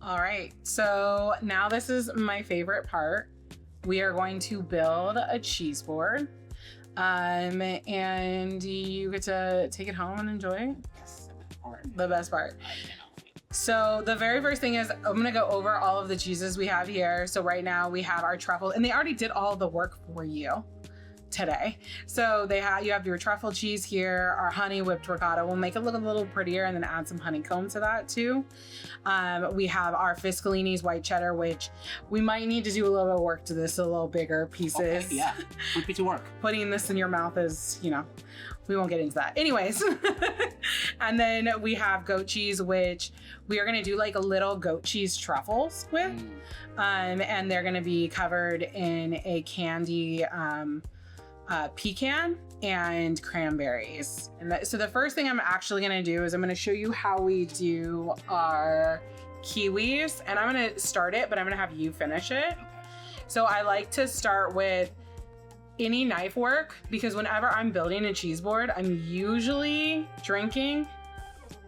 All right, so now this is my favorite part. We are going to build a cheese board. And you get to take it home and enjoy it. Yes, the best part. I cannot wait. So the very first thing is I'm gonna go over all of the cheeses we have here. So right now we have our truffle, and they already did all the work for you today. So you have your truffle cheese here, our honey whipped ricotta. We'll make it look a little prettier and then add some honeycomb to that too. We have our Fiscalini's white cheddar, which we might need to do a little bit of work to this, a little bigger pieces. Okay, yeah, put me to work. Putting this in your mouth is, we won't get into that. Anyways, and then we have goat cheese, which we are gonna do like a little goat cheese truffles with. And they're gonna be covered in a candy pecan and cranberries. And so the first thing I'm actually gonna do is I'm gonna show you how we do our kiwis, and I'm gonna start it, but I'm gonna have you finish it. So I like to start with any knife work, because whenever I'm building a cheese board, I'm usually drinking,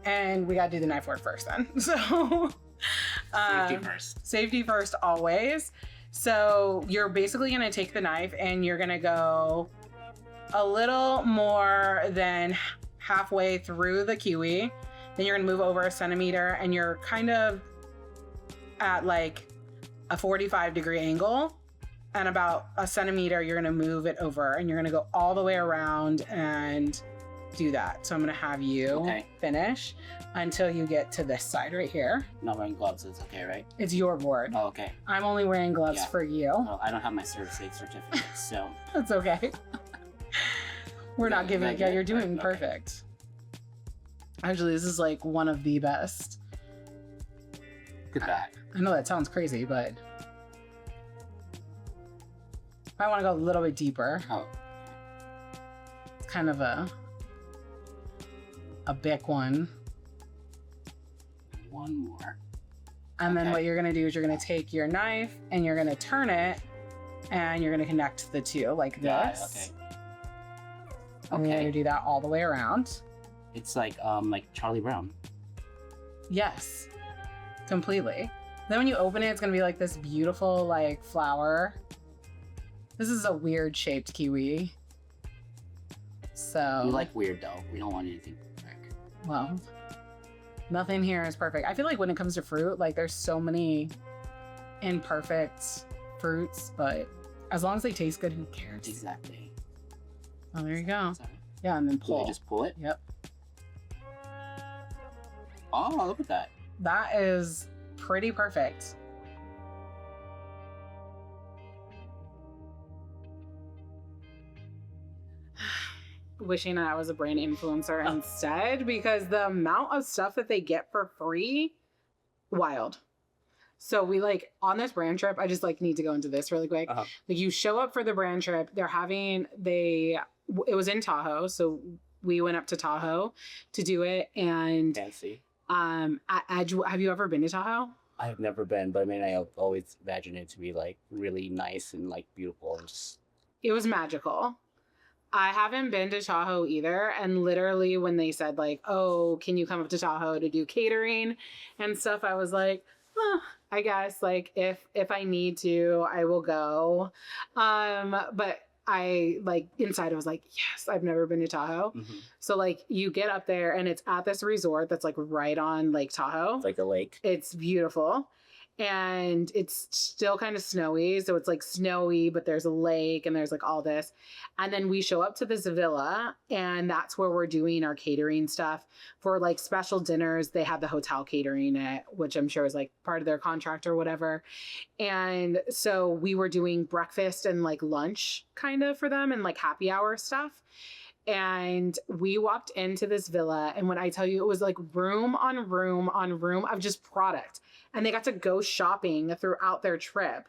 and we gotta do the knife work first then. So Safety first. Safety first always. So you're basically gonna take the knife and you're gonna go a little more than halfway through the kiwi. Then you're gonna move over 1 centimeter, and you're kind of at like a 45-degree angle. And about 1 centimeter, you're gonna move it over, and you're gonna go all the way around and do that. So I'm gonna have you finish until you get to this side right here. Not wearing gloves is okay, right? It's your board. Oh, okay. I'm only wearing gloves for you. Well, I don't have my certificate, so. That's okay. We're not giving it. Yeah, you're doing perfect. Actually, this is like one of the best. Goodbye. I know that sounds crazy, but I want to go a little bit deeper. Oh. It's kind of a big one. One more. And then what you're going to do is you're going to take your knife and you're going to turn it, and you're going to connect the two like this. And you're going to do that all the way around. It's like Charlie Brown. Yes, completely. Then when you open it, it's going to be like this beautiful like flower. This is a weird shaped kiwi. So we like weird though. We don't want anything perfect. Well, nothing here is perfect. I feel like when it comes to fruit, like there's so many imperfect fruits, but as long as they taste good, who cares? Exactly. Oh, there you go. Sorry. Yeah, and then pull. Do I just pull it? Yep. Oh, look at that. That is pretty perfect. Wishing I was a brand influencer instead, because the amount of stuff that they get for free, wild. So we like on this brand trip, I just like need to go into this really quick. Like you show up for the brand trip, it was in Tahoe, so we went up to Tahoe to do it. And fancy. Have you ever been to Tahoe? I have never been, but I mean, I always imagine it to be like really nice and like beautiful. It was magical. I haven't been to Tahoe either. And literally when they said like, oh, can you come up to Tahoe to do catering and stuff? I was like, I guess like if I need to, I will go. But I like inside I was like, yes, I've never been to Tahoe. Mm-hmm. So like you get up there and it's at this resort that's like right on Lake Tahoe. It's like a lake. It's beautiful. And it's still kind of snowy. So it's like snowy, but there's a lake and there's like all this. And then we show up to this villa, and that's where we're doing our catering stuff for like special dinners. They have the hotel catering it, which I'm sure is like part of their contract or whatever. And so we were doing breakfast and like lunch kind of for them and like happy hour stuff. And we walked into this villa, and when I tell you, it was like room on room on room of just product. And they got to go shopping throughout their trip.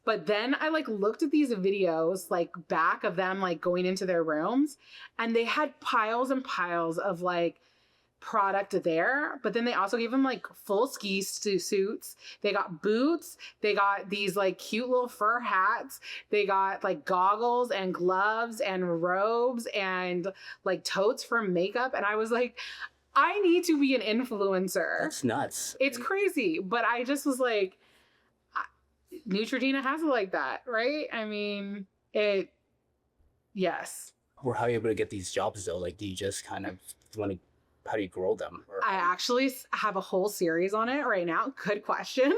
But then I like looked at these videos like back of them like going into their rooms, and they had piles and piles of like product there. But then they also gave them like full ski suits. They got boots. They got these like cute little fur hats. They got like goggles and gloves and robes and like totes for makeup. And I was like, I need to be an influencer. That's nuts. It's crazy. But I just was like, Neutrogena has it like that, right? I mean, yes. Or how are you able to get these jobs though? Like, do you just kind of want to, how do you grow them? Or I actually have a whole series on it right now. Good question.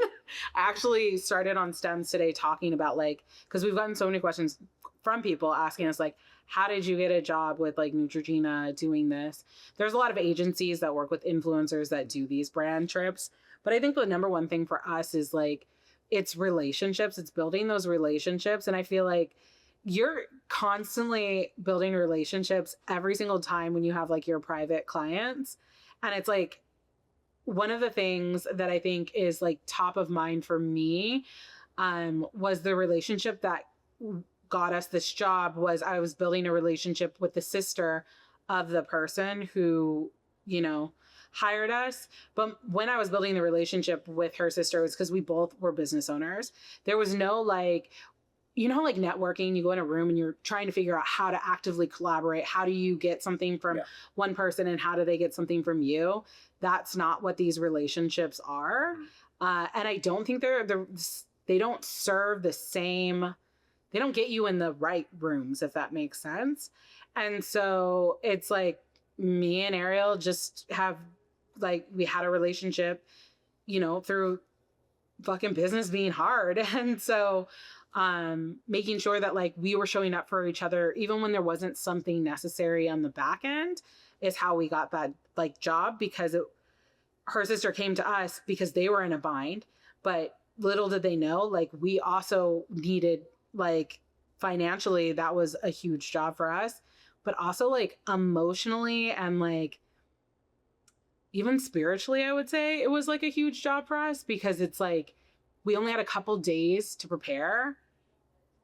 I actually started on STEMs today talking about like, because we've gotten so many questions from people asking us like, how did you get a job with like Neutrogena doing this? There's a lot of agencies that work with influencers that do these brand trips. But I think the number one thing for us is like, it's relationships. It's building those relationships. And I feel like you're constantly building relationships every single time when you have like your private clients. And it's like one of the things that I think is like top of mind for me was the relationship that got us this job. Was I was building a relationship with the sister of the person who, you know, hired us. But when I was building the relationship with her sister, it was because we both were business owners. There was no like, you know, like networking, you go in a room and you're trying to figure out how to actively collaborate. How do you get something from one person and how do they get something from you? That's not what these relationships are. And I don't think they don't serve the same, they don't get you in the right rooms, if that makes sense. And so it's like me and Ariel just have like, we had a relationship, you know, through fucking business being hard. And so making sure that like we were showing up for each other, even when there wasn't something necessary on the back end, is how we got that like job, because her sister came to us because they were in a bind, but little did they know, like we also needed like financially, that was a huge job for us, but also like emotionally and like even spiritually, I would say it was like a huge job for us, because it's like, we only had a couple days to prepare.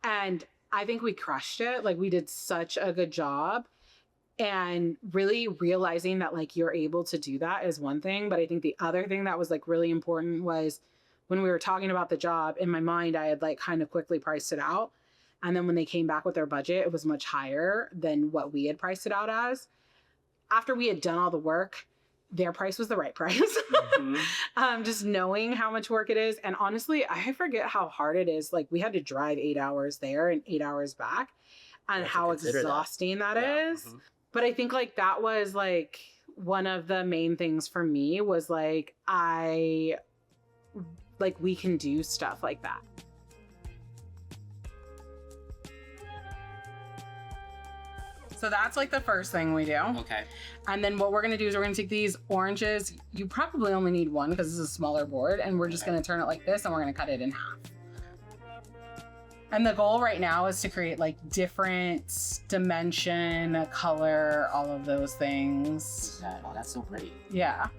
And I think we crushed it. Like we did such a good job. And really realizing that like you're able to do that is one thing. But I think the other thing that was like really important was when we were talking about the job, in my mind, I had like kind of quickly priced it out. And then when they came back with their budget, it was much higher than what we had priced it out as. After we had done all the work, their price was the right price. Mm-hmm. Just knowing how much work it is. And honestly, I forget how hard it is. Like we had to drive 8 hours there and 8 hours back, and how exhausting that is. Mm-hmm. But I think like that was like one of the main things for me was like, we can do stuff like that. So that's like the first thing we do. Okay. And then what we're going to do is we're going to take these oranges. You probably only need one because this is a smaller board. And we're just going to turn it like this and we're going to cut it in half. And the goal right now is to create like different dimension, color, all of those things. Oh, that's so pretty. Yeah.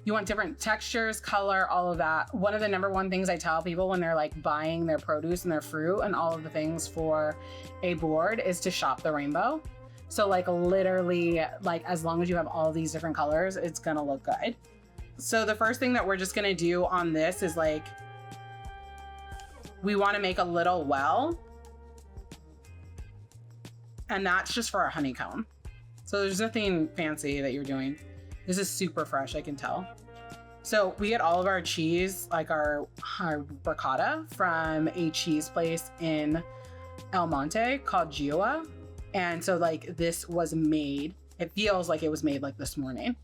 You want different textures, color, all of that. One of the number one things I tell people when they're like buying their produce and their fruit and all of the things for a board is to shop the rainbow. So like literally, like as long as you have all these different colors, it's gonna look good. So the first thing that we're just gonna do on this is like, we wanna make a little well. And that's just for our honeycomb. So there's nothing fancy that you're doing. This is super fresh, I can tell. So we get all of our cheese, like our ricotta, from a cheese place in El Monte called Gioa. And so like this was made, it feels like it was made like this morning.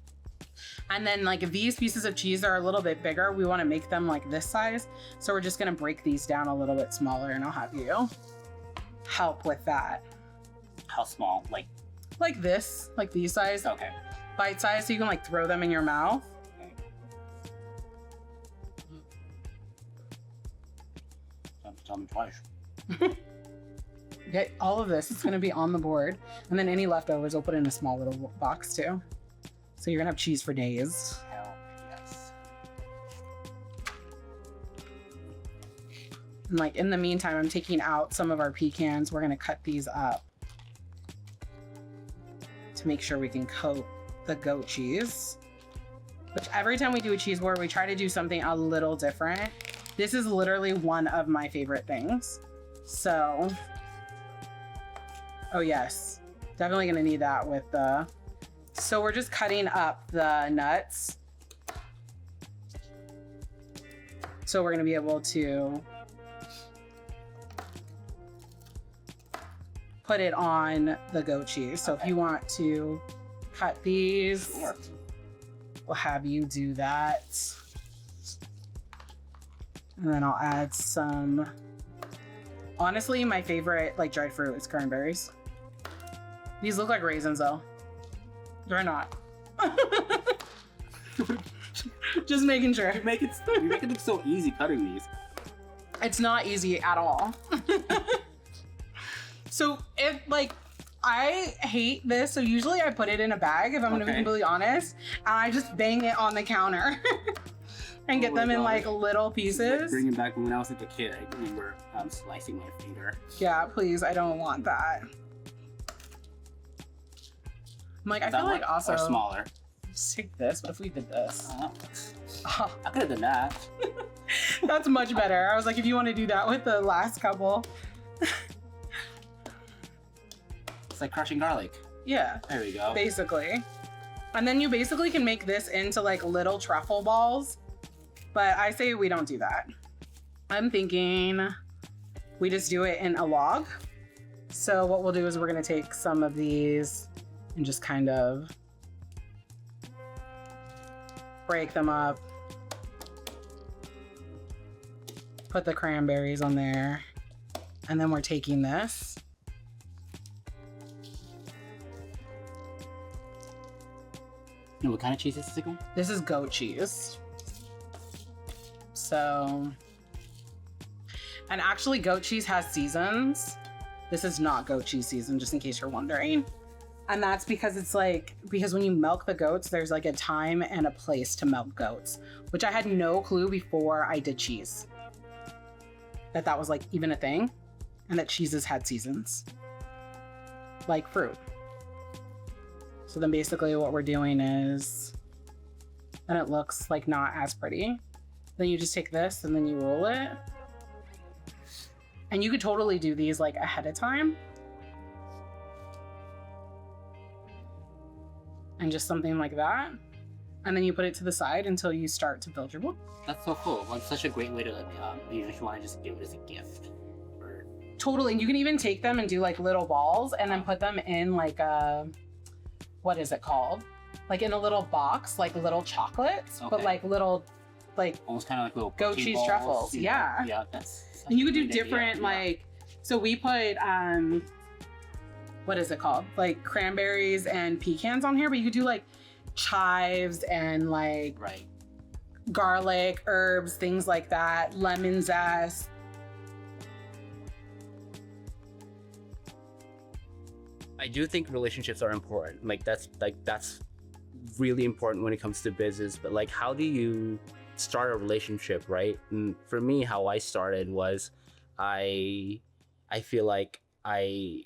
And then like these pieces of cheese are a little bit bigger. We want to make them like this size. So we're just going to break these down a little bit smaller, and I'll have you help with that. How small? Like this, like these size. Okay. Bite size, so you can like throw them in your mouth. Tell me twice. Okay, all of this is going to be on the board, and then any leftovers we'll put in a small little box too. So you're gonna have cheese for days. Hell yes. And like in the meantime, I'm taking out some of our pecans. We're gonna cut these up to make sure we can coat the goat cheese. Which every time we do a cheese board, we try to do something a little different. This is literally one of my favorite things. So, oh yes, definitely gonna need that with the So we're just cutting up the nuts. So we're gonna be able to put it on the goat cheese. So if you want to cut these, Sure. we'll have you do that. And then I'll add some, honestly, my favorite like dried fruit is cranberries. These look like raisins though. They're not. Just making sure. You make it look so easy cutting these. It's not easy at all. So if like, I hate this. So usually I put it in a bag if I'm gonna be completely honest. And I just bang it on the counter and get them in like little pieces. Bringing back when I was like a kid, I remember slicing my finger. Yeah, please, I don't want that. I'm like, I feel like also or smaller. Just take this. What if we did this? I could have done that. That's much better. I was like, if you want to do that with the last couple. It's like crushing garlic. Yeah. There we go. Basically. And then you basically can make this into like little truffle balls. But I say we don't do that. I'm thinking we just do it in a log. So what we'll do is we're going to take some of these and just kind of break them up. Put the cranberries on there. And then we're taking this. And what kind of cheese is this again? This is goat cheese. So, and actually goat cheese has seasons. This is not goat cheese season, just in case you're wondering. And that's because it's like, because when you milk the goats, there's like a time and a place to milk goats, which I had no clue before I did cheese. That was like even a thing, and that cheeses had seasons, like fruit. So then basically what we're doing is, and it looks like not as pretty. Then you just take this and then you roll it. And you could totally do these like ahead of time. And just something like that. And then you put it to the side until you start to build your bowl. That's so cool. Well, it's such a great way to, if you want to just give it as a gift. Or... Totally. And you can even take them and do like little balls and then put them in like a, what is it called? Like in a little box, like little chocolates, but like little, like almost kind of like little goat cheese balls. truffles. Yeah. Yeah, that's. And you could do different, like, so we put, what is it called? Like cranberries and pecans on here, but you could do like chives and like garlic, herbs, things like that, lemon zest. I do think relationships are important. That's really important when it comes to business. But like, how do you start a relationship, right? And for me, how I started was, I feel like I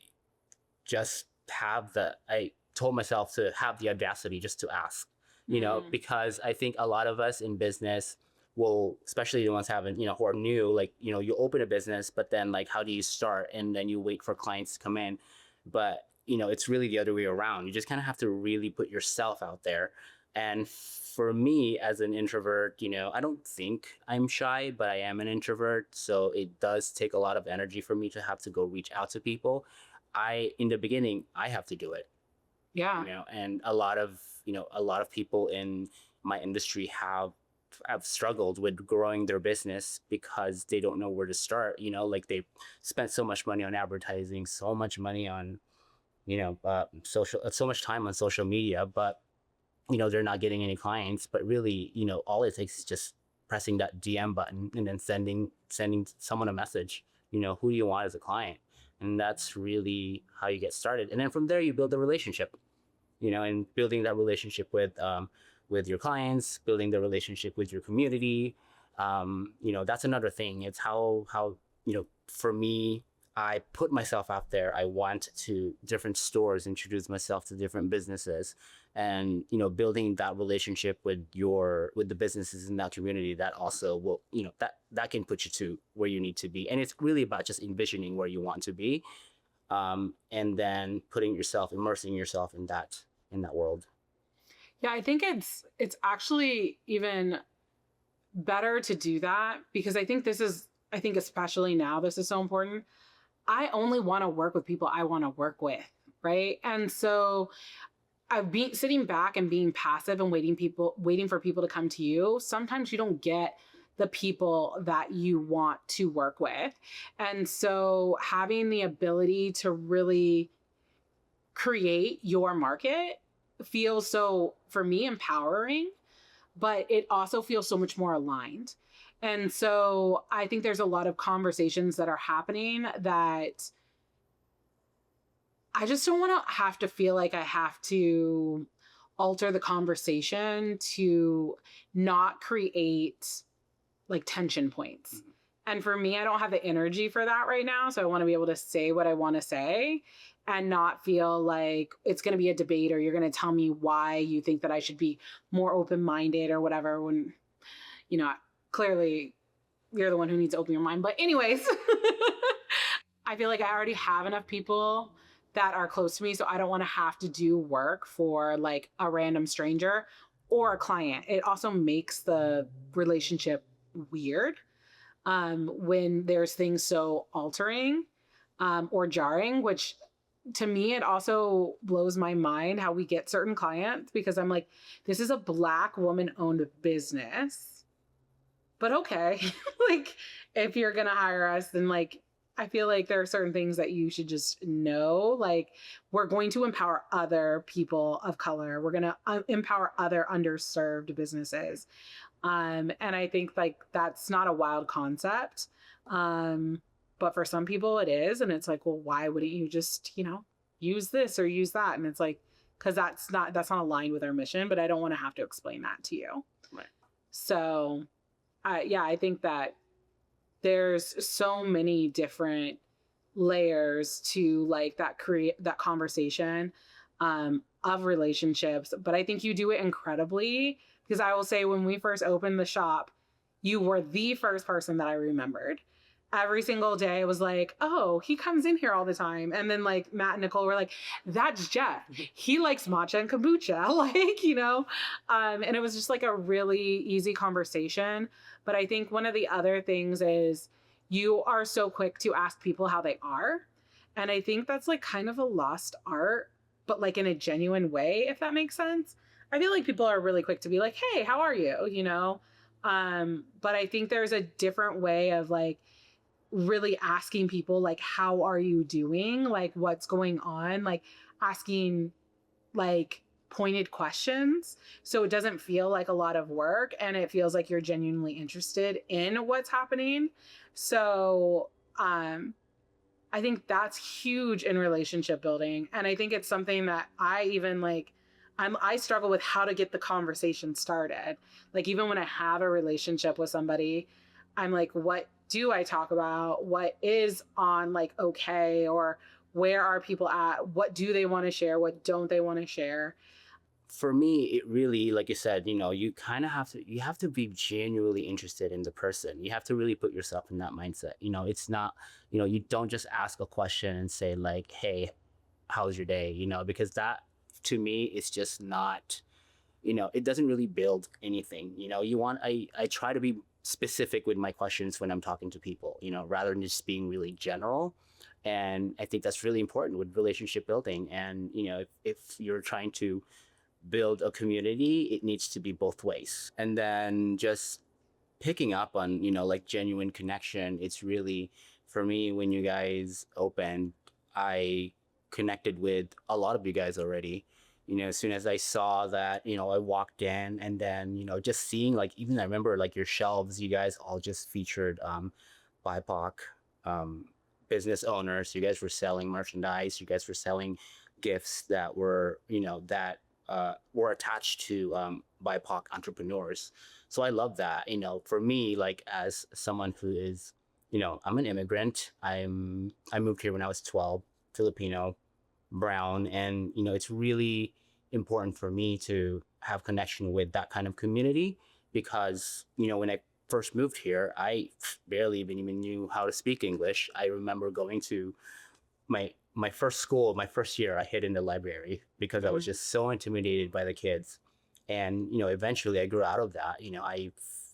told myself to have the audacity just to ask, you know, because I think a lot of us in business will, especially the ones who are new, like, you know, you open a business, but then like, how do you start? And then you wait for clients to come in. But you know, it's really the other way around. You just kind of have to really put yourself out there. And for me as an introvert, you know, I don't think I'm shy, but I am an introvert. So it does take a lot of energy for me to have to go reach out to people. In the beginning, I have to do it. Yeah. You know, and a lot of people in my industry have struggled with growing their business because they don't know where to start. You know, like they spent so much money on advertising, so much money on, you know, so much time on social media, but, you know, they're not getting any clients. But really, you know, all it takes is just pressing that DM button and then sending someone a message, you know, who do you want as a client? And that's really how you get started. And then from there, you build a relationship, you know, and building that relationship with your clients, building the relationship with your community. You know, that's another thing. It's how, you know, for me, I put myself out there. I went to different stores, introduce myself to different businesses, and, you know, building that relationship with the businesses in that community, that also will, you know, that can put you to where you need to be. And it's really about just envisioning where you want to be, and then immersing yourself in that world. Yeah, I think it's actually even better to do that because I think especially now this is so important. I only want to work with people I want to work with, right? And so I've been sitting back and being passive and waiting for people to come to you. Sometimes you don't get the people that you want to work with. And so having the ability to really create your market feels so, for me, empowering, but it also feels so much more aligned. And so I think there's a lot of conversations that are happening that I just don't want to have to feel like I have to alter the conversation to not create like tension points. Mhm. And for me, I don't have the energy for that right now. So I want to be able to say what I want to say and not feel like it's going to be a debate or you're going to tell me why you think that I should be more open minded or whatever. When, you know, clearly you're the one who needs to open your mind. But, anyways, I feel like I already have enough people that are close to me. So I don't want to have to do work for like a random stranger or a client. It also makes the relationship weird when there's things so altering or jarring, which to me, it also blows my mind how we get certain clients because I'm like, this is a Black woman owned business. But okay, like if you're going to hire us, then like, I feel like there are certain things that you should just know. Like, we're going to empower other people of color. We're going to empower other underserved businesses. And I think like that's not a wild concept. But for some people it is. And it's like, well, why wouldn't you just, use this or use that? And it's like, because that's not aligned with our mission, but I don't want to have to explain that to you. Right. So yeah, I think that there's so many different layers to like that conversation of relationships, but I think you do it incredibly because I will say when we first opened the shop, you were the first person that I remembered. Every single day it was like, oh, he comes in here all the time. And then like Matt and Nicole were like, that's Jeff. He likes matcha and kombucha. Like, and it was just like a really easy conversation. But I think one of the other things is you are so quick to ask people how they are. And I think that's like kind of a lost art, but like in a genuine way, if that makes sense. I feel like people are really quick to be like, hey, how are you? But I think there's a different way of like really asking people like, how are you doing? Like, what's going on? Like asking like pointed questions so it doesn't feel like a lot of work and it feels like you're genuinely interested in what's happening. So I think that's huge in relationship building, and I think it's something that I even like I struggle with how to get the conversation started. Like even when I have a relationship with somebody, I'm like, what do I talk about? What is on like okay, or where are people at? What do they want to share? What don't they want to share? For me, it really, like you said, you kind of have to be genuinely interested in the person. You have to really put yourself in that mindset. It's not, you don't just ask a question and say like, hey, how's your day? Because that to me is just not, it doesn't really build anything. I try to be specific with my questions when I'm talking to people, rather than just being really general. And I think that's really important with relationship building. And, if you're trying to build a community, it needs to be both ways. And then just picking up on, like genuine connection. It's really, for me, when you guys opened, I connected with a lot of you guys already. As soon as I saw that, I walked in, and then, just seeing like, even I remember like your shelves, you guys all just featured BIPOC business owners. You guys were selling merchandise. You guys were selling gifts that were, were attached to BIPOC entrepreneurs. So I love that. For me, like as someone who is, I'm an immigrant. I moved here when I was 12, Filipino, brown, and it's really important for me to have connection with that kind of community because when I first moved here, I barely even knew how to speak English. I remember going to my first school, my first year, I hid in the library because I was just so intimidated by the kids. And eventually I grew out of that.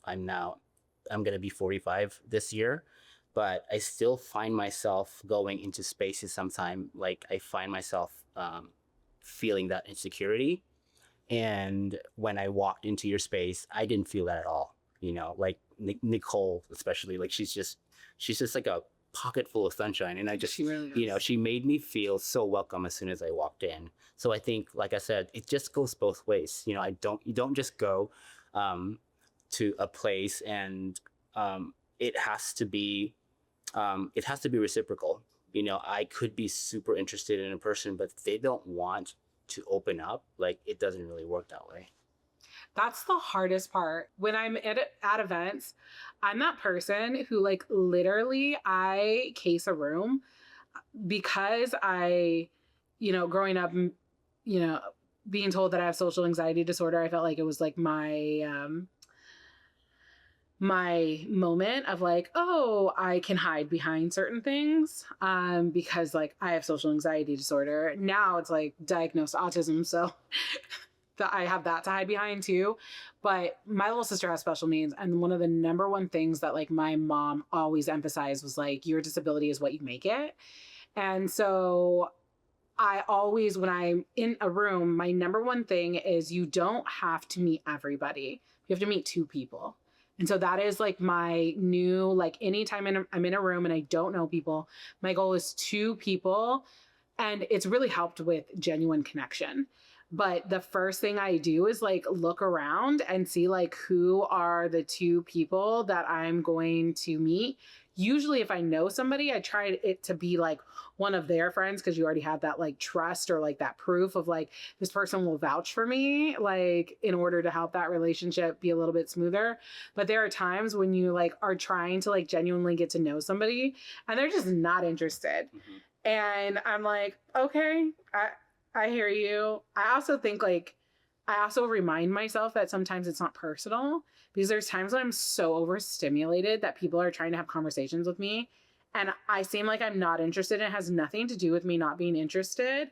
I'm going to be 45 this year, but I still find myself going into spaces sometime. Like I find myself feeling that insecurity. And when I walked into your space, I didn't feel that at all. Like Nicole, especially, like she's just like a pocket full of sunshine. And I just, She really is. she made me feel so welcome as soon as I walked in. So I think, like I said, it just goes both ways. You don't just go to a place and it has to be reciprocal. I could be super interested in a person, but if they don't want to open up, like it doesn't really work that way. That's the hardest part. When I'm at events, I'm that person who like literally I case a room because growing up, you know, being told that I have social anxiety disorder, I felt like it was like my moment of like, oh, I can hide behind certain things because like I have social anxiety disorder. Now it's like diagnosed autism, so that I have that to hide behind too. But my little sister has special needs, and one of the number one things that like my mom always emphasized was like your disability is what you make it. And so I always, when I'm in a room, my number one thing is you don't have to meet everybody. You have to meet two people. And so that is like my new, like anytime I'm in a room and I don't know people, my goal is two people. And it's really helped with genuine connection. But the first thing I do is like look around and see like who are the two people that I'm going to meet. Usually if I know somebody, I try it to be like one of their friends because you already have that like trust or like that proof of like this person will vouch for me, like in order to help that relationship be a little bit smoother. But there are times when you like are trying to like genuinely get to know somebody and they're just not interested. Mm-hmm. And I'm like, okay, I hear you. I also think like, I also remind myself that sometimes it's not personal because there's times when I'm so overstimulated that people are trying to have conversations with me and I seem like I'm not interested. It has nothing to do with me not being interested,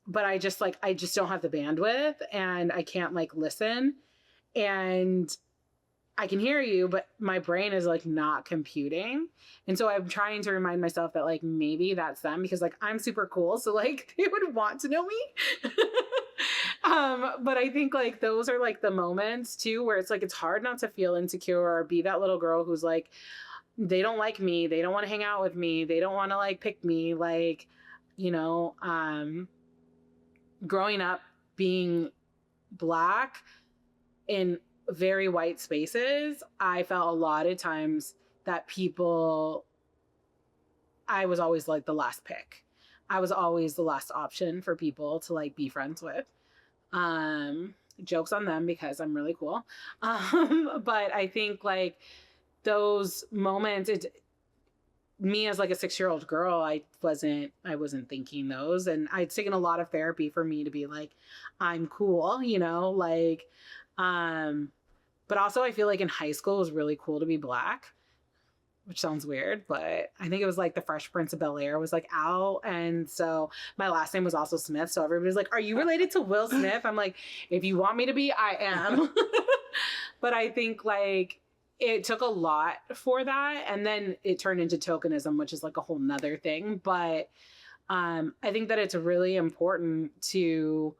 but I just don't have the bandwidth and I can't like listen and I can hear you, but my brain is like not computing. And so I'm trying to remind myself that like maybe that's them because like I'm super cool. So like they would want to know me. But I think like those are like the moments too where it's like it's hard not to feel insecure or be that little girl who's like, they don't like me, they don't want to hang out with me, they don't want to like pick me. Like, growing up being Black in very white spaces, I felt a lot of times that I was always like the last pick. I was always the last option for people to like be friends with. Jokes on them because I'm really cool. But I think like those moments, me as like a 6-year-old girl, I wasn't thinking those. And I'd taken a lot of therapy for me to be like, I'm cool, but also I feel like in high school it was really cool to be Black, which sounds weird, but I think it was like the Fresh Prince of Bel-Air was like out. And so my last name was also Smith. So everybody's like, are you related to Will Smith? I'm like, if you want me to be, I am. But I think like it took a lot for that. And then it turned into tokenism, which is like a whole nother thing. But I think that it's really important to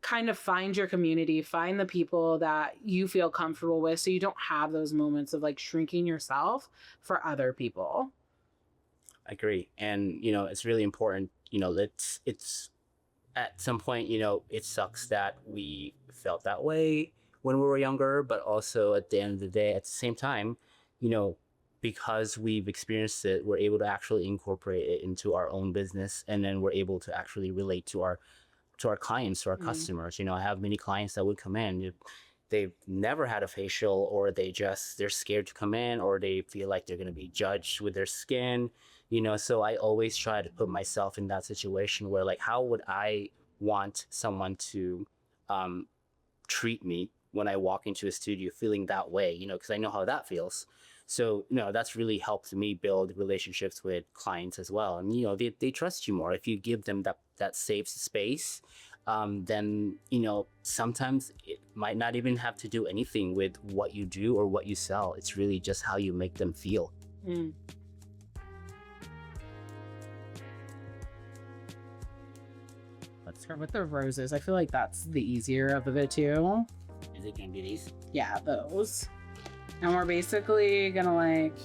kind of find your community, find the people that you feel comfortable with so you don't have those moments of like shrinking yourself for other people. I agree. And, it's really important, it's at some point, it sucks that we felt that way when we were younger, but also at the end of the day, at the same time, because we've experienced it, we're able to actually incorporate it into our own business. And then we're able to actually relate to our clients, to our customers. I have many clients that would come in. They've never had a facial, or they're scared to come in, or they feel like they're going to be judged with their skin. So I always try to put myself in that situation where like, how would I want someone to treat me when I walk into a studio feeling that way, because I know how that feels. So, that's really helped me build relationships with clients as well. And, they trust you more if you give them that safe space. then, you know, sometimes it might not even have to do anything with what you do or what you sell. It's really just how you make them feel. Mm. Let's start with the roses. I feel like that's the easier of the two. Is it gonna be these? Yeah, those. And we're basically gonna like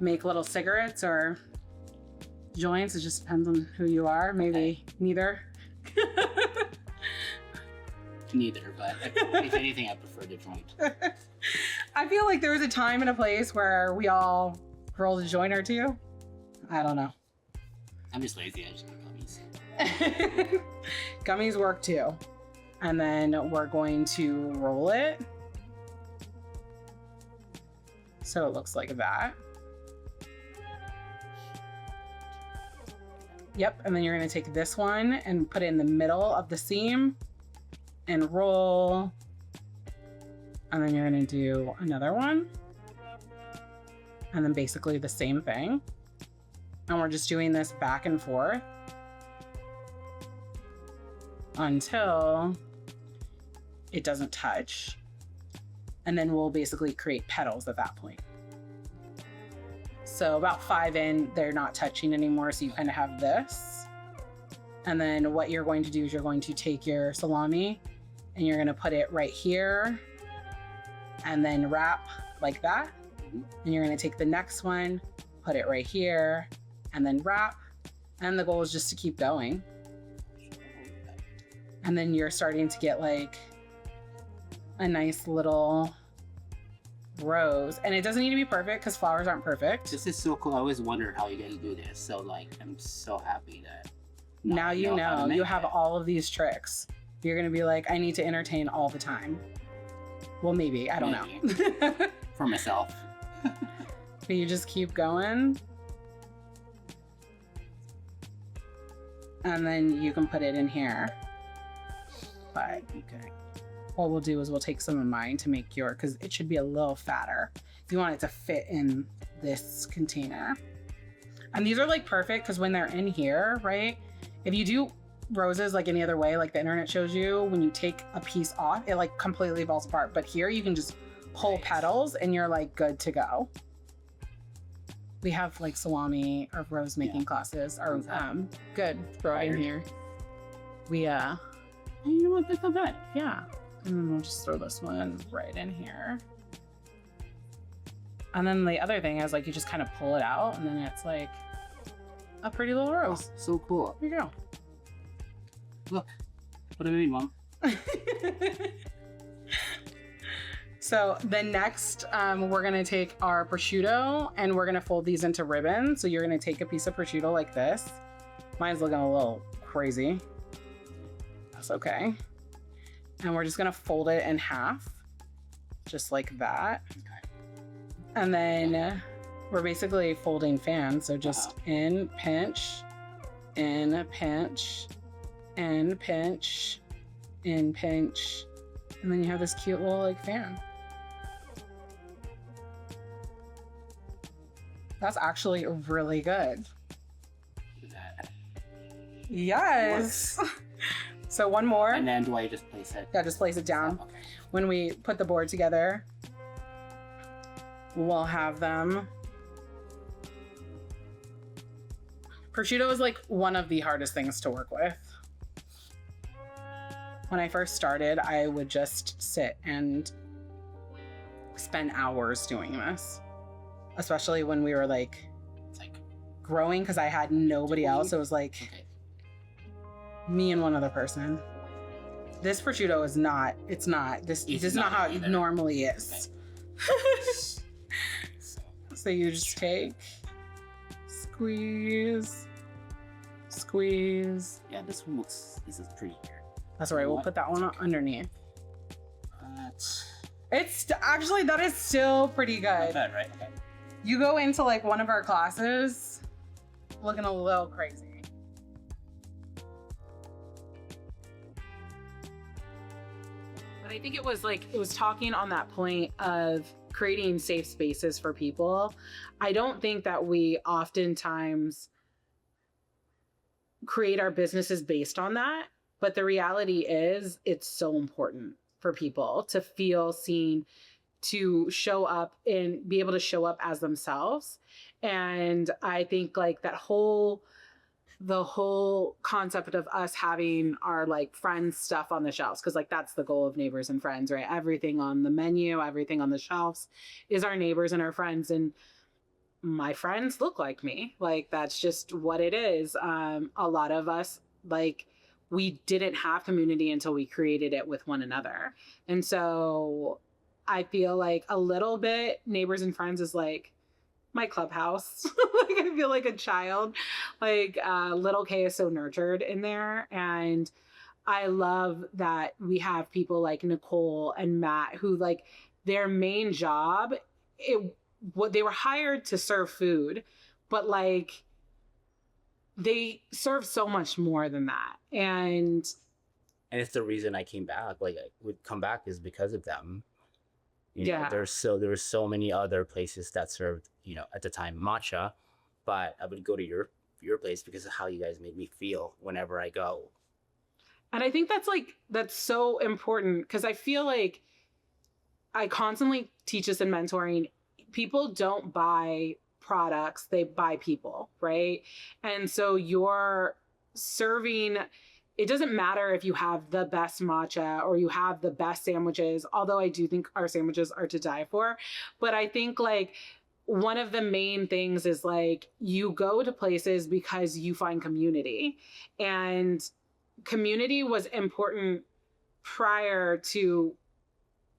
make little cigarettes or joints. It just depends on who you are. Maybe neither. Neither, but if anything, I prefer the joint. I feel like there was a time and a place where we all rolled a joint or two. I don't know. I'm just lazy. I just like gummies. Gummies work too. And then we're going to roll it. So it looks like that. Yep, and then you're gonna take this one and put it in the middle of the seam and roll. And then you're gonna do another one. And then basically the same thing. And we're just doing this back and forth until it doesn't touch. And then we'll basically create petals at that point. So about 5 in, they're not touching anymore. So you kind of have this. And then what you're going to do is you're going to take your salami and you're going to put it right here and then wrap like that. And you're going to take the next one, put it right here and then wrap. And the goal is just to keep going. And then you're starting to get like a nice little rose. And it doesn't need to be perfect because flowers aren't perfect. This is so cool. I always wondered how you're gonna do this. So like, I'm so happy that now you know you have all of these tricks. You're gonna be like, I need to entertain all the time. Well, maybe, I don't know. For myself. But you just keep going. And then you can put it in here. But okay. What we'll do is we'll take some of mine to make your, because it should be a little fatter. You want it to fit in this container. And these are like perfect because when they're in here, right? If you do roses like any other way, like the internet shows you, when you take a piece off, it like completely falls apart. But here you can just pull petals and you're like good to go. We have like salami or rose making classes or good. Throw it in here. We you know what, that's not bad. yeah. And then we'll just throw this one right in here. And then the other thing is like you just kind of pull it out and then it's like a pretty little rose. Oh, so cool. Here you go. Look. What do you mean, Mom? So the next, we're gonna take our prosciutto and we're gonna fold these into ribbons. So you're gonna take a piece of prosciutto like this. Mine's looking a little crazy. That's okay. And we're just gonna fold it in half, just like that. Okay. And then we're basically folding fans. So just in, pinch, in, pinch, in, pinch, in, pinch. And then you have this cute little like fan. That's actually really good. Look at that. Yes. So one more. And then do I just place it? Yeah, just place it down. Okay. When we put the board together, we'll have them. Prosciutto is like one of the hardest things to work with. When I first started, I would just sit and spend hours doing this. Especially when we were like growing, because I had nobody else. It was like me and one other person. This prosciutto is not, this is not how it normally is. Okay. So you just take, squeeze, squeeze. Yeah, this is pretty here. That's right, we'll put that one underneath. It's actually, that is still pretty good. Not bad, right? Okay. You go into like one of our classes looking a little crazy. But I think it was talking on that point of creating safe spaces for people. I don't think that we oftentimes create our businesses based on that. But the reality is, it's so important for people to feel seen, to show up and be able to show up as themselves. And I think like the whole concept of us having our like friends stuff on the shelves, because like that's the goal of Neighbors and Friends, right? Everything on the menu, everything on the shelves is our neighbors and our friends. And my friends look like me. Like that's just what it is. A lot of us, like, we didn't have community until we created it with one another. And so I feel like a little bit Neighbors and Friends is like my clubhouse. Like I feel like a child. Like little K is so nurtured in there. And I love that we have people like Nicole and Matt who like their main job, what they were hired to serve food, but like they serve so much more than that. And it's the reason I came back. Like I would come back is because of them. Yeah. There were so many other places that served, at the time matcha, but I would go to your place because of how you guys made me feel whenever I go. And I think that's so important because I feel like I constantly teach this in mentoring. People don't buy products, they buy people, right? And so you're serving, it doesn't matter if you have the best matcha or you have the best sandwiches, although I do think our sandwiches are to die for. But I think like one of the main things is like you go to places because you find community. And community was important prior to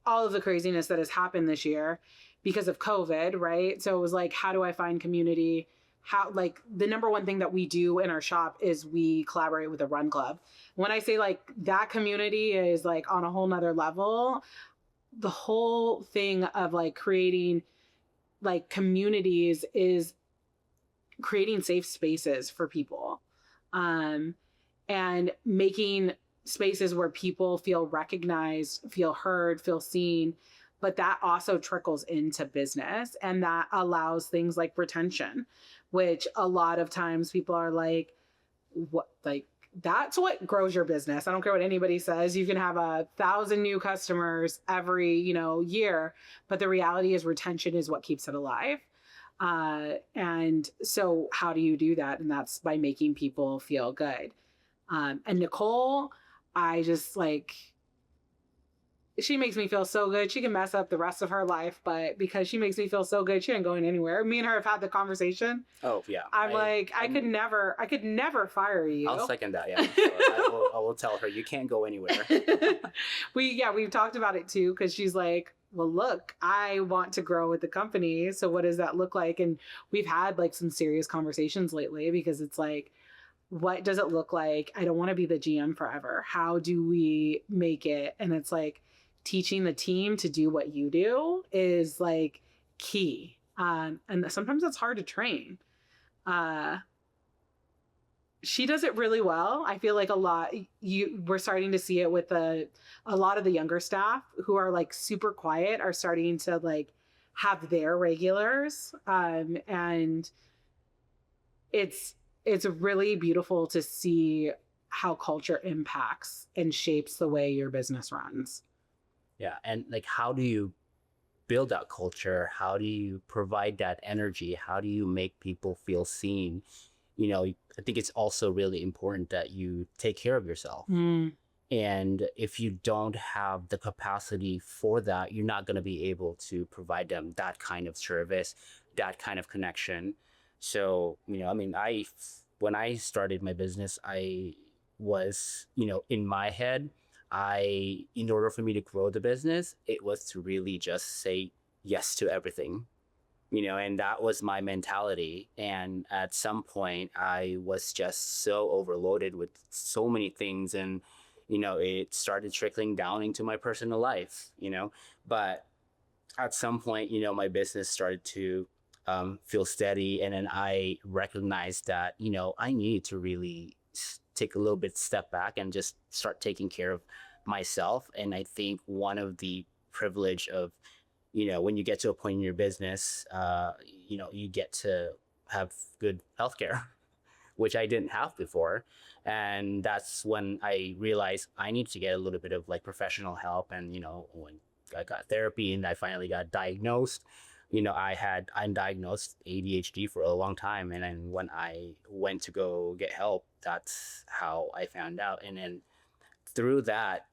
all of the craziness that has happened this year because of COVID, right? So it was like, how do I find community? How, like, the number one thing that we do in our shop is we collaborate with a run club. When I say like that community is like on a whole nother level, the whole thing of like creating like communities is creating safe spaces for people, and making spaces where people feel recognized, feel heard, feel seen. But that also trickles into business, and that allows things like retention, which a lot of times people are like, what, like, that's what grows your business. I don't care what anybody says. You can have 1,000 new customers every, year, but the reality is retention is what keeps it alive. And so how do you do that? And that's by making people feel good. And Nicole, I just like, she makes me feel so good. She can mess up the rest of her life, but because she makes me feel so good, she ain't going anywhere. Me and her have had the conversation. Oh yeah. I could never fire you. I'll second that. Yeah. So I will tell her you can't go anywhere. We've talked about it too, because she's like, well, look, I want to grow with the company. So what does that look like? And we've had like some serious conversations lately because it's like, what does it look like? I don't want to be the GM forever. How do we make it? And it's like teaching the team to do what you do is like key. And sometimes it's hard to train. She does it really well. I feel like we're starting to see it with a lot of the younger staff who are like super quiet are starting to like have their regulars. And it's really beautiful to see how culture impacts and shapes the way your business runs. Yeah. And like, how do you build that culture? How do you provide that energy? How do you make people feel seen? I think it's also really important that you take care of yourself. And if you don't have the capacity for that, you're not going to be able to provide them that kind of service, that kind of connection. So, when I started my business, I was, in my head, in order for me to grow the business, it was to really just say yes to everything, and that was my mentality. And at some point I was just so overloaded with so many things, and, it started trickling down into my personal life, but at some point, my business started to feel steady. And then I recognized that, I needed to really take a little bit step back and just start taking care of myself. And I think one of the privilege of, when you get to a point in your business, you get to have good healthcare, which I didn't have before. And that's when I realized I need to get a little bit of like professional help. And, when I got therapy and I finally got diagnosed, I undiagnosed ADHD for a long time. And then when I went to go get help, that's how I found out. And then through that,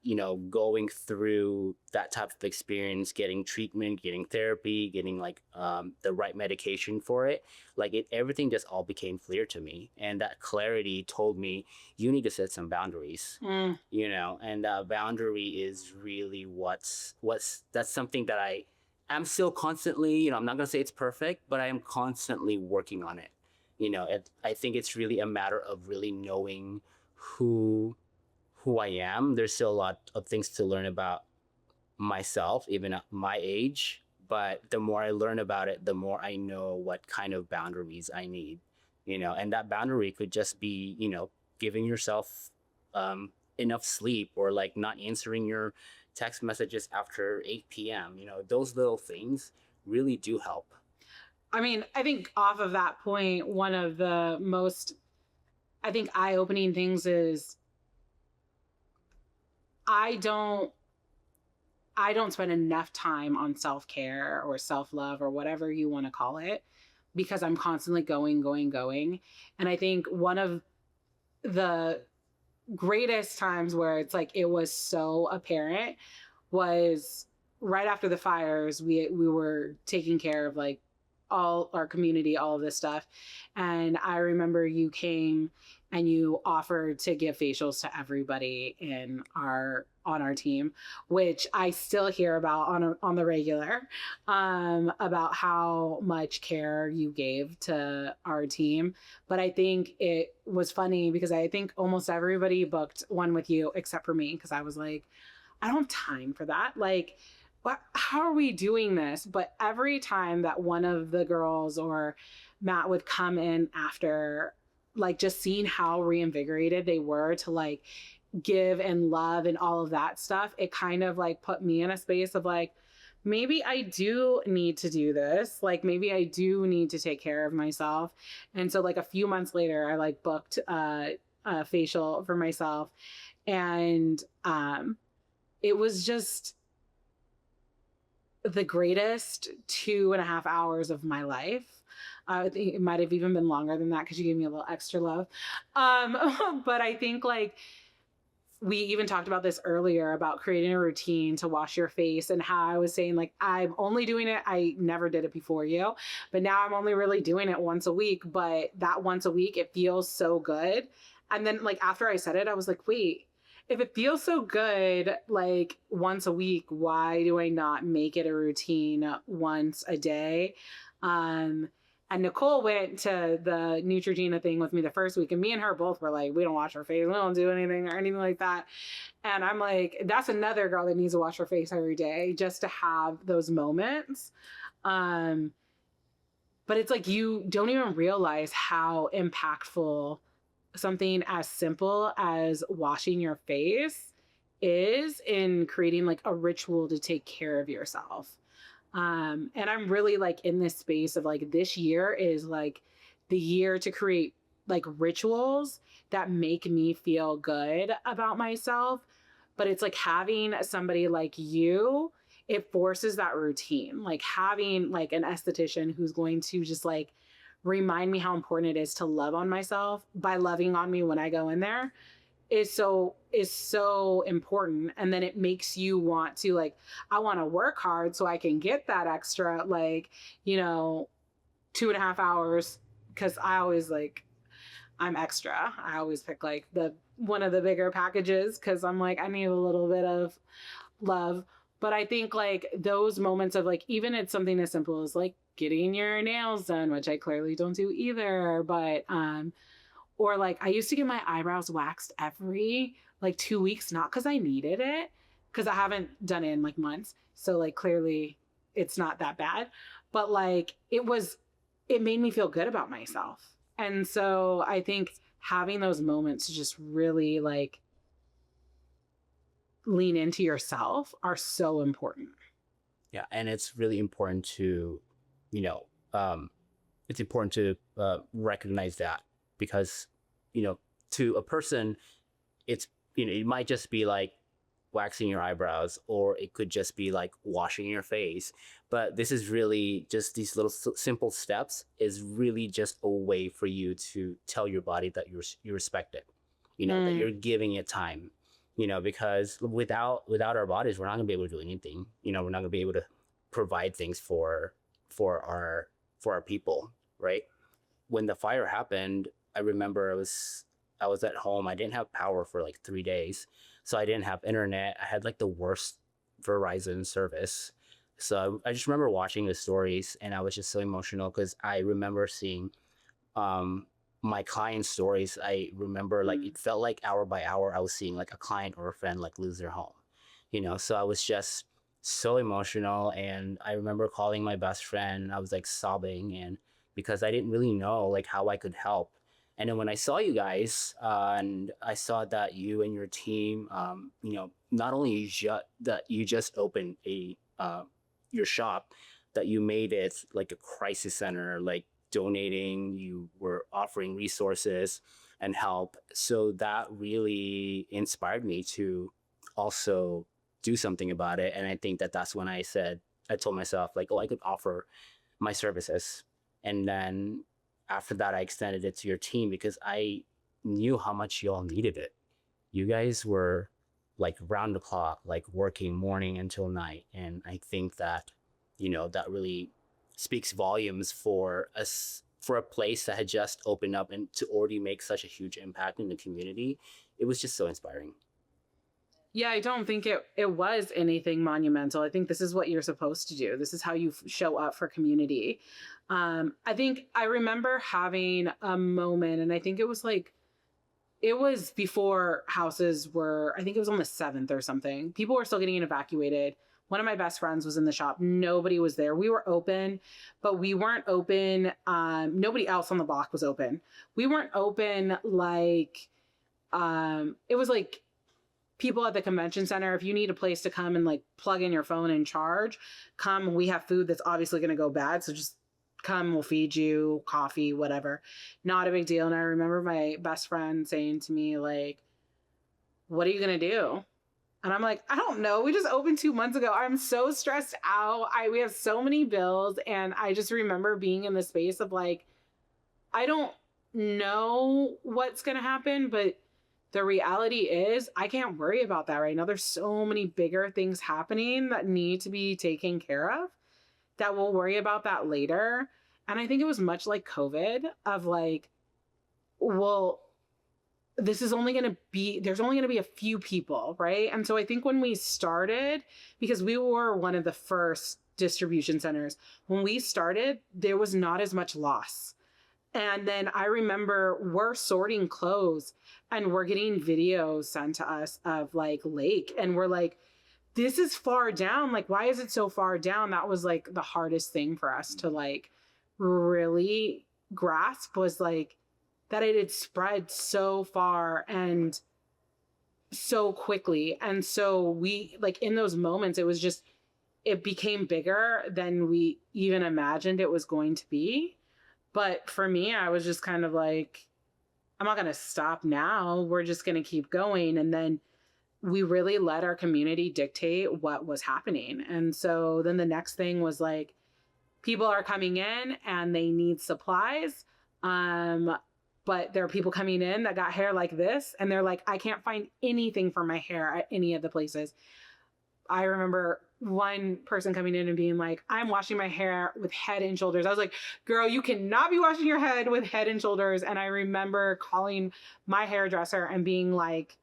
going through that type of experience, getting treatment, getting therapy, getting like the right medication for it, like everything just all became clear to me. And that clarity told me you need to set some boundaries, and boundary is really that's something that I'm still constantly, I'm not going to say it's perfect, but I am constantly working on it. I think it's really a matter of really knowing who I am. There's still a lot of things to learn about myself, even at my age. But the more I learn about it, the more I know what kind of boundaries I need, and that boundary could just be, giving yourself enough sleep, or like not answering your text messages after 8 p.m. Those little things really do help. I mean, I think off of that point, one of the most, I think, eye-opening things is I don't spend enough time on self-care or self-love or whatever you want to call it, because I'm constantly going. And I think one of the greatest times where it's like it was so apparent was right after the fires. We were taking care of like all our community, all of this stuff. And I remember you came and you offered to give facials to everybody on our team, which I still hear about on the regular, about how much care you gave to our team. But I think it was funny because I think almost everybody booked one with you except for me, because I was like, I don't have time for that. Like, how are we doing this? But every time that one of the girls or Matt would come in after, like, just seeing how reinvigorated they were to like give and love and all of that stuff, it kind of like put me in a space of like, maybe I do need to do this. Like, maybe I do need to take care of myself. And so like a few months later, I like booked a facial for myself. And it was just the greatest 2.5 hours of my life. I think it might have even been longer than that because you gave me a little extra love. But I think like we even talked about this earlier about creating a routine to wash your face, and how I was saying like, I'm only doing it. I never did it before you, but now I'm only really doing it once a week. But that once a week, it feels so good. And then like after I said it, I was like, wait, if it feels so good, like once a week, why do I not make it a routine once a day? And Nicole went to the Neutrogena thing with me the first week, and me and her both were like, we don't wash our face. We don't do anything or anything like that. And I'm like, that's another girl that needs to wash her face every day just to have those moments. But it's like, you don't even realize how impactful something as simple as washing your face is in creating like a ritual to take care of yourself. And I'm really like in this space of like, this year is like the year to create like rituals that make me feel good about myself. But it's like having somebody like you, it forces that routine. Like having like an esthetician who's going to just like remind me how important it is to love on myself by loving on me when I go in there is so important. And then it makes you want to like, I want to work hard so I can get that extra like, 2.5 hours. Cause I always like, I'm extra. I always pick like one of the bigger packages, cause I'm like, I need a little bit of love. But I think like those moments of like, even it's something as simple as like getting your nails done, which I clearly don't do either, but or like I used to get my eyebrows waxed every like 2 weeks, not because I needed it, because I haven't done it in like months, so like clearly it's not that bad, but like it made me feel good about myself. And so I think having those moments to just really like lean into yourself are so important. Yeah, and it's really important to, it's important to recognize that, because to a person, it's, it might just be like waxing your eyebrows, or it could just be like washing your face. But this is really just these little simple steps is really just a way for you to tell your body that you respect it, that Mm. you're giving it time, because without our bodies, we're not gonna be able to do anything. We're not gonna be able to provide things for our for our people, right? When the fire happened, I remember I was at home. I didn't have power for like 3 days, so I didn't have internet. I had like the worst Verizon service. So I just remember watching the stories, and I was just so emotional because I remember seeing um, my client stories. I remember like Mm. it felt like hour by hour I was seeing like a client or a friend like lose their home. So I was just so emotional, and I remember calling my best friend. I was like sobbing, and because I didn't really know like how I could help. And then when I saw you guys, and I saw that you and your team, not only that you just opened your shop, that you made it like a crisis center, like donating, you were offering resources and help. So that really inspired me to also do something about it. And I think that that's when I told myself, like, oh, I could offer my services. And then after that, I extended it to your team because I knew how much y'all needed it. You guys were like round the clock, like working morning until night. And I think that, that really speaks volumes for us, for a place that had just opened up and to already make such a huge impact in the community. It was just so inspiring. Yeah, I don't think it was anything monumental. I think this is what you're supposed to do. This is how you show up for community. I think I remember having a moment, and I think it was before houses were. I think it was on the 7th or something. People were still getting evacuated. One of my best friends was in the shop. Nobody was there. We were open, but we weren't open. Nobody else on the block was open. We weren't open like it was like people at the convention center. If you need a place to come and like plug in your phone and charge, come. We have food that's obviously going to go bad, so just come. We'll feed you coffee, whatever. Not a big deal. And I remember my best friend saying to me like, "What are you going to do?" And I'm like, I don't know. We just opened 2 months ago. I'm so stressed out. We have so many bills. And I just remember being in the space of like, I don't know what's going to happen, but the reality is I can't worry about that right now. There's so many bigger things happening that need to be taken care of that we'll worry about that later. And I think it was much like COVID of like, well, this is only going to be, there's only going to be a few people, right? And so I think when we started, because we were one of the first distribution centers, when we started, there was not as much loss. And then I remember we're sorting clothes and we're getting videos sent to us of like lake. And we're like, this is far down. Like, why is it so far down? That was like the hardest thing for us to like really grasp, was like that it had spread so far and so quickly. And so we like in those moments, it was just, it became bigger than we even imagined it was going to be. But for me, I was just kind of like, I'm not going to stop now. We're just going to keep going. And then we really let our community dictate what was happening. And so then the next thing was like, people are coming in and they need supplies. But there are people coming in that got hair like this. And they're like, I can't find anything for my hair at any of the places. I remember one person coming in and being like, I'm washing my hair with Head and Shoulders. I was like, girl, you cannot be washing your head with Head and Shoulders. And I remember calling my hairdresser and being like,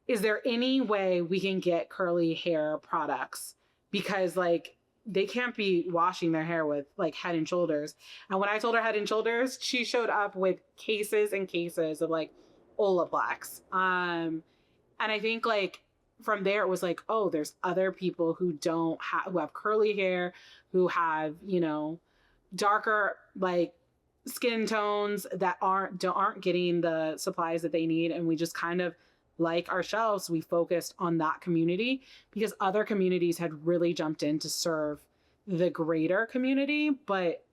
is there any way we can get curly hair products? Because like they can't be washing their hair with like Head and Shoulders. And when I told her Head and Shoulders, she showed up with cases and cases of like Olaplex. And I think like from there it was like, oh, there's other people who who have curly hair, who have, darker like skin tones that aren't getting the supplies that they need. And we just kind of, like our shelves, we focused on that community because other communities had really jumped in to serve the greater community. But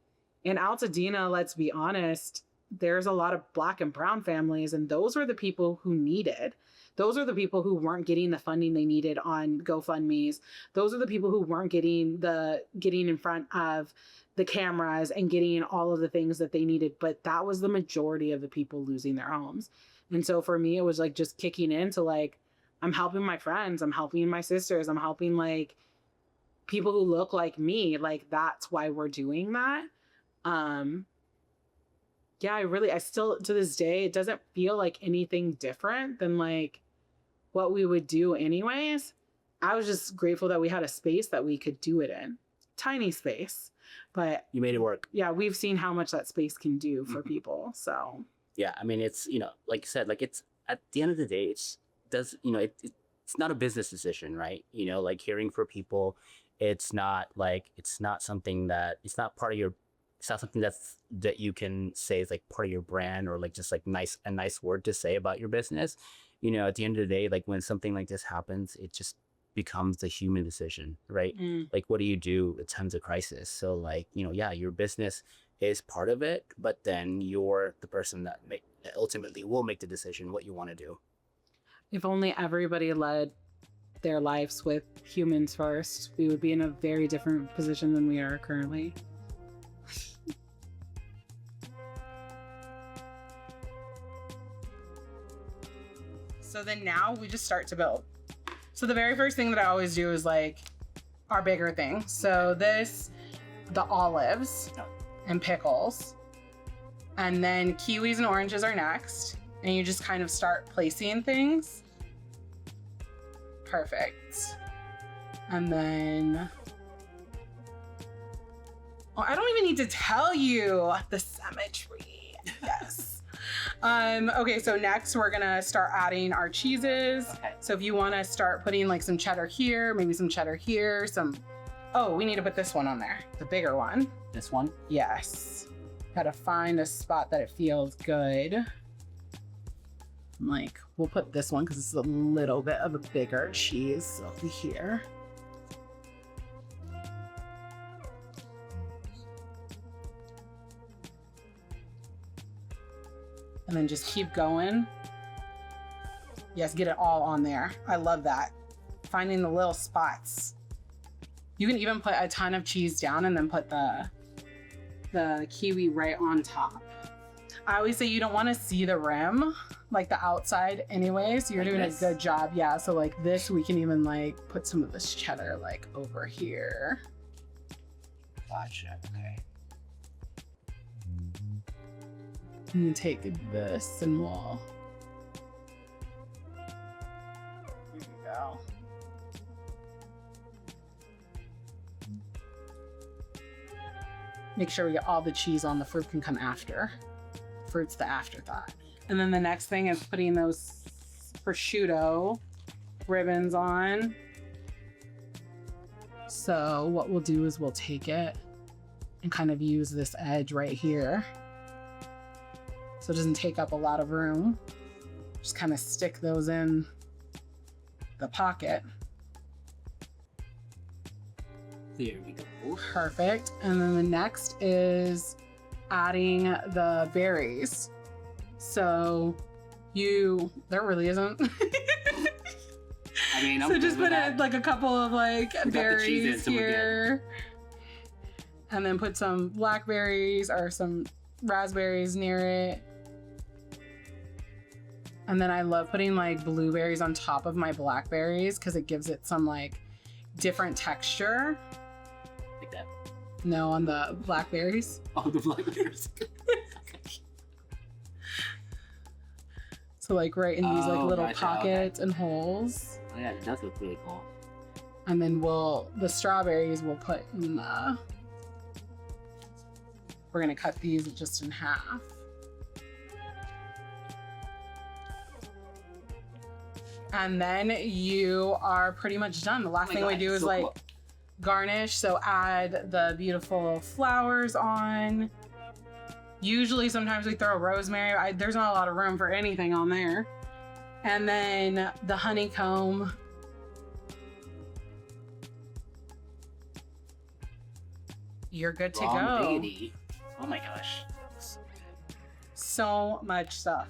in Altadena, let's be honest, there's a lot of Black and brown families, and those were the people who needed. Those are the people who weren't getting the funding they needed on GoFundMe's. Those are the people who weren't getting in front of the cameras and getting all of the things that they needed. But that was the majority of the people losing their homes. And so for me, it was like just kicking into like, I'm helping my friends, I'm helping my sisters, I'm helping like people who look like me. Like, that's why we're doing that. Yeah, I still, to this day, it doesn't feel like anything different than like what we would do anyways. I was just grateful that we had a space that we could do it in. Tiny space, but You made it work. yeah, we've seen how much that space can do for people. So Yeah, I mean, it's, like you said, like, it's at the end of the day, it's not a business decision, right? Like, caring for people, it's not something that, it's not something that you can say is like part of your brand, or like just like a nice word to say about your business. At the end of the day, like, when something like this happens, it just becomes a human decision, right? Like, what do you do at times of crisis? So like, yeah, your business is part of it, but then you're the person that ultimately will make the decision what you want to do. if only everybody led their lives with humans first, we would be in a very different position than we are currently. So then now we just start to build. So the very first thing that I always do is like our bigger thing. So the olives and pickles, and then kiwis and oranges are next. And you just kind of start placing things. Perfect. And then, I don't even need to tell you the symmetry. Yes. Okay, so next we're gonna start adding our cheeses. Okay. So if you wanna start putting like some cheddar here, maybe some cheddar here, we need to put this one on there, the bigger one. This one? Yes. Gotta find a spot that it feels good. Like, we'll put this one because it's a little bit of a bigger cheese over here. And then just keep going. Yes, get it all on there. I love that. Finding the little spots. You can even put a ton of cheese down and then put the kiwi right on top. I always say you don't want to see the rim, like the outside anyway, so you're doing a good job. Yeah, so like this, we can even like put some of this cheddar like over here. Gotcha, okay. You can take this and we'll... Here we go. Make sure we get all the cheese on. The fruit can come after. Fruit's the afterthought. And then the next thing is putting those prosciutto ribbons on. So what we'll do is we'll take it and kind of use this edge right here, so it doesn't take up a lot of room. Just kind of stick those in the pocket. There we go. Perfect. And then the next is adding the berries. So there really isn't. I mean, so just put like a couple of like berries here. And then put some blackberries or some raspberries near it. And then I love putting like blueberries on top of my blackberries because it gives it some like different texture. Like that? No, on the blackberries. Oh, the blackberries. So like right in these like little pockets and holes. Oh yeah, it does look really cool. And then the strawberries we'll put in we're gonna cut these just in half. And then you are pretty much done. The last thing we do is like garnish. So add the beautiful flowers on. Usually sometimes we throw rosemary. There's not a lot of room for anything on there. And then the honeycomb. You're good to go. Baby. Oh my gosh. so much stuff.